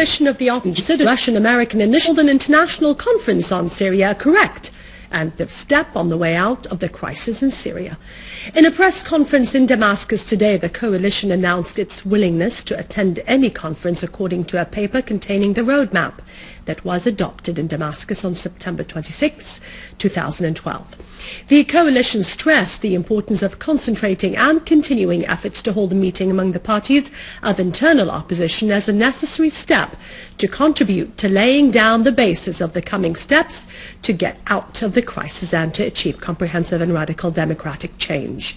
coalition of the opposition considered Russian-American initiative an international conference on Syria correct and the step on the way out of the crisis in Syria. In a press conference in Damascus today, the coalition announced its willingness to attend any conference according to a paper containing the roadmap that was adopted in Damascus on September 26, 2012. The coalition stressed the importance of concentrating and continuing efforts to hold a meeting among the parties of internal opposition as a necessary step to contribute to laying down the basis of the coming steps to get out of the crisis and to achieve comprehensive and radical democratic change.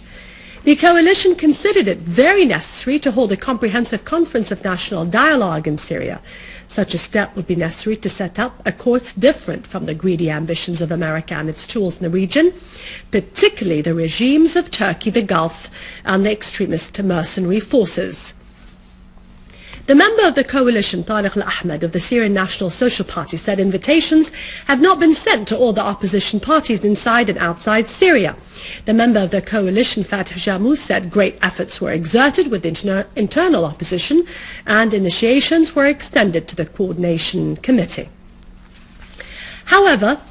The coalition considered it very necessary to hold a comprehensive conference of national dialogue in Syria. Such a step would be necessary to set up a course different from the greedy ambitions of America and its tools in the region, particularly the regimes of Turkey, the Gulf, and the extremist mercenary forces. The member of the coalition, Tariq al-Ahmed of the Syrian National Social Party, said invitations have not been sent to all the opposition parties inside and outside Syria. The member of the coalition, Fatih Jamous, said great efforts were exerted with internal opposition and initiations were extended to the coordination committee. However,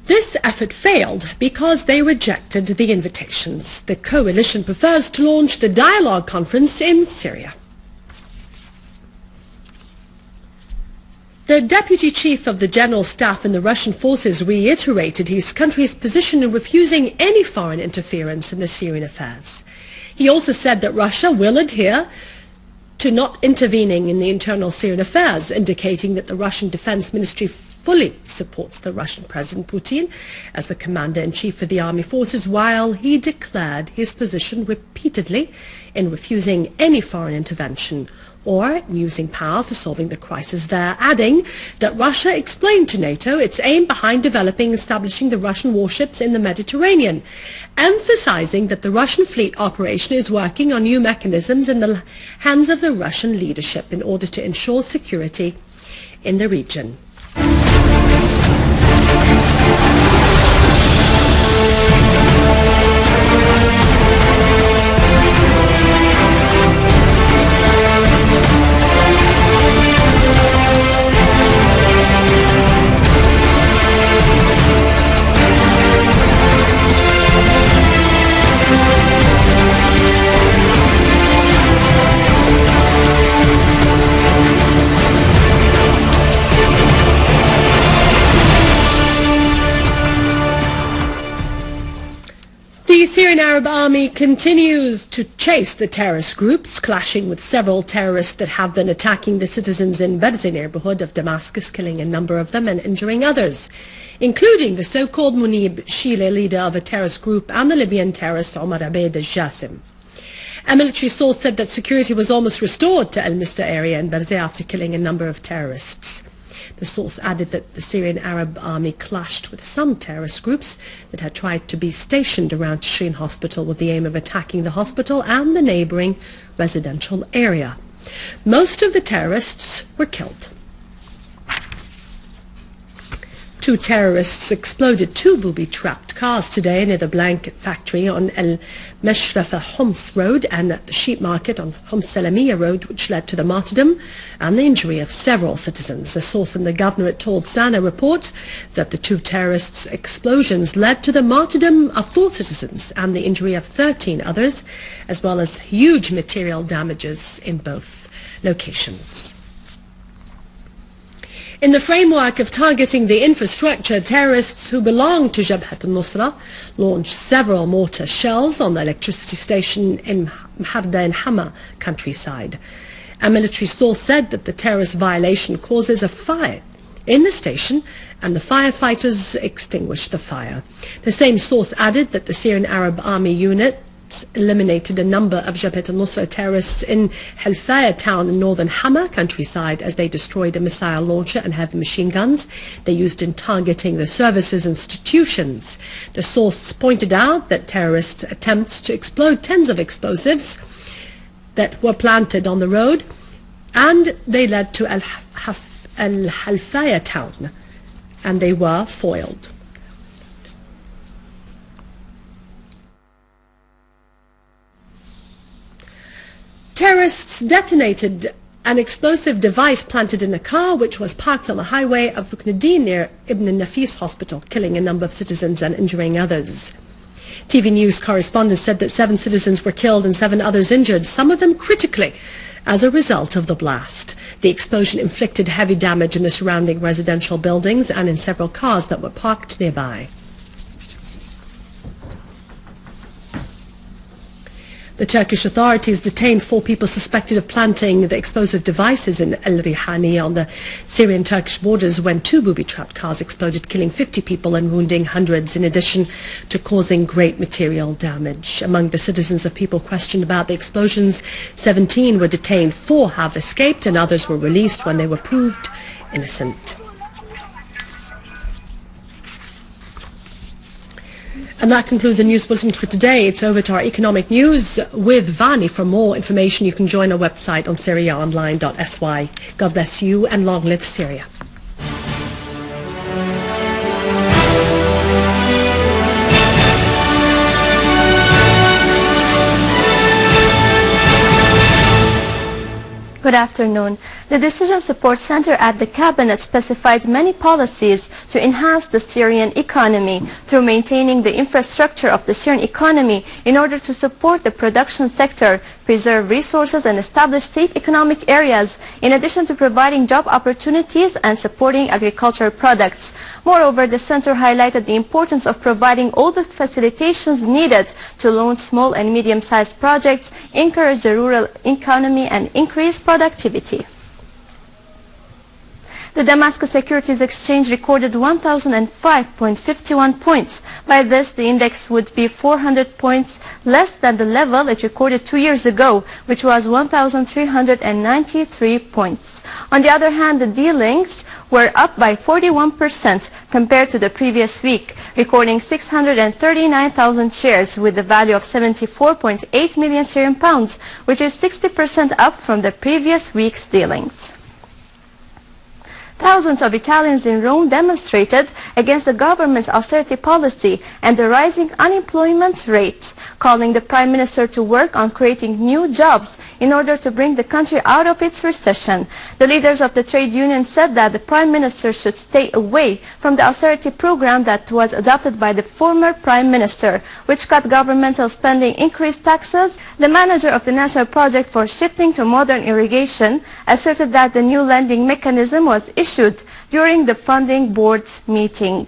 this effort failed because they rejected the invitations. The coalition prefers to launch the dialogue conference in Syria. The Deputy Chief of the General Staff in the Russian forces reiterated his country's position in refusing any foreign interference in the Syrian affairs. He also said that Russia will adhere to not intervening in the internal Syrian affairs, indicating that the Russian Defense Ministry fully supports the Russian President Putin as the Commander-in-Chief of the Army Forces, while he declared his position repeatedly in refusing any foreign intervention or using power for solving the crisis there, adding that Russia explained to NATO its aim behind developing and establishing the Russian warships in the Mediterranean, emphasizing that the Russian fleet operation is working on new mechanisms in the hands of the Russian leadership in order to ensure security in the region. The Syrian Arab Army continues to chase the terrorist groups, clashing with several terrorists that have been attacking the citizens in Bedzi neighborhood of Damascus, killing a number of them and injuring others, including the so-called Munib Shile, leader of a terrorist group, and the Libyan terrorist Omar Abeid al-Jassim. A military source said that security was almost restored to al-Misra area in Bedzi after killing a number of terrorists. The source added that the Syrian Arab Army clashed with some terrorist groups that had tried to be stationed around Tishrin Hospital with the aim of attacking the hospital and the neighboring residential area. Most of the terrorists were killed. Two terrorists exploded two booby-trapped cars today near the blanket factory on Al-Mashrafa Homs Road and at the sheep market on Homs Salamiya Road, which led to the martyrdom and the injury of several citizens. A source in the governorate told Sana reports that the two terrorists' explosions led to the martyrdom of 4 citizens and the injury of 13 others, as well as huge material damages in both locations. In the framework of targeting the infrastructure, terrorists who belong to Jabhat al-Nusra launched several mortar shells on the electricity station in Martyred and Hama countryside. A military source said that the terrorist violation causes a fire in the station and the firefighters extinguished the fire. The same source added that the Syrian Arab Army unit eliminated a number of Jabhat al-Nusra terrorists in Halfaya town in northern Hama countryside as they destroyed a missile launcher and heavy machine guns they used in targeting the services institutions. The source pointed out that terrorists' attempts to explode tens of explosives that were planted on the road, and they led to Al-Halqi town, and they were foiled. Terrorists detonated An explosive device planted in a car which was parked on the highway of Rukneddin near Ibn Nafis hospital, killing a number of citizens and injuring others. TV News correspondents said that 7 citizens were killed and 7 others injured, some of them critically, as a result of the blast. The explosion inflicted heavy damage in the surrounding residential buildings and in several cars that were parked nearby. The Turkish authorities detained 4 people suspected of planting the explosive devices in El-Rihani on the Syrian-Turkish borders when 2 booby-trapped cars exploded, killing 50 people and wounding hundreds, in addition to causing great material damage. Among the citizens of people questioned about the explosions, 17 were detained, 4 have escaped, and others were released when they were proved innocent. And that concludes the news bulletin for today. It's over to our economic news with Vani. For more information, you can join our website on syriaonline.sy. God bless you and long live Syria. Good afternoon. The Decision Support Center at the Cabinet specified many policies to enhance the Syrian economy through maintaining the infrastructure of the Syrian economy in order to support the production sector, preserve resources and establish safe economic areas, in addition to providing job opportunities and supporting agricultural products. Moreover, the center highlighted the importance of providing all the facilitations needed to launch small and medium-sized projects, encourage the rural economy and increase productivity. The Damascus Securities Exchange recorded 1,005.51 points. By this, the index would be 400 points less than the level it recorded 2 years ago, which was 1,393 points. On the other hand, the dealings were up by 41% compared to the previous week, recording 639,000 shares with a value of 74.8 million Syrian pounds, which is 60% up from the previous week's dealings. Thousands of Italians in Rome demonstrated against the government's austerity policy and the rising unemployment rate, calling the Prime Minister to work on creating new jobs in order to bring the country out of its recession. The leaders of the trade union said that the Prime Minister should stay away from the austerity program that was adopted by the former Prime Minister, which cut governmental spending, increased taxes. The manager of the National Project for Shifting to Modern Irrigation asserted that the new lending mechanism was issued during the funding board's meeting.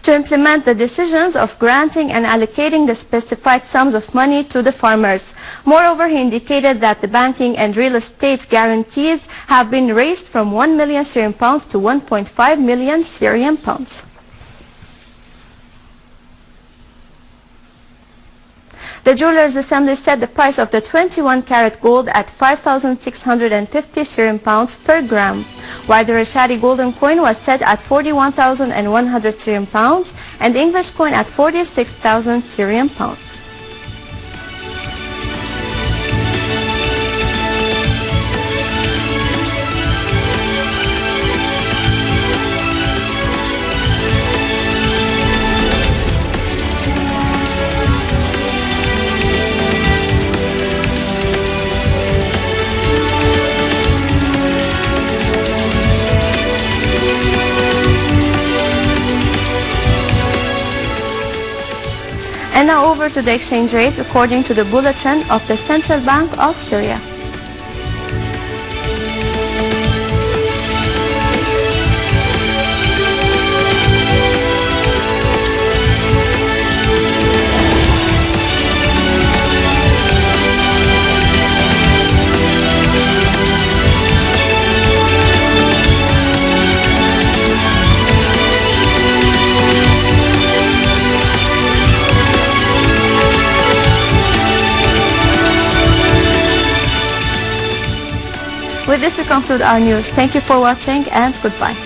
To implement the decisions of granting and allocating the specified sums of money to the farmers. Moreover, he indicated that the banking and real estate guarantees have been raised from 1 million Syrian pounds to 1.5 million Syrian pounds. The Jewelers Assembly set the price of the 21-carat gold at 5,650 Syrian pounds per gram, while the Rashadi golden coin was set at 41,100 Syrian pounds and the English coin at 46,000 Syrian pounds. And now over to the exchange rates according to the bulletin of the Central Bank of Syria. With this we conclude our news. Thank you for watching and goodbye.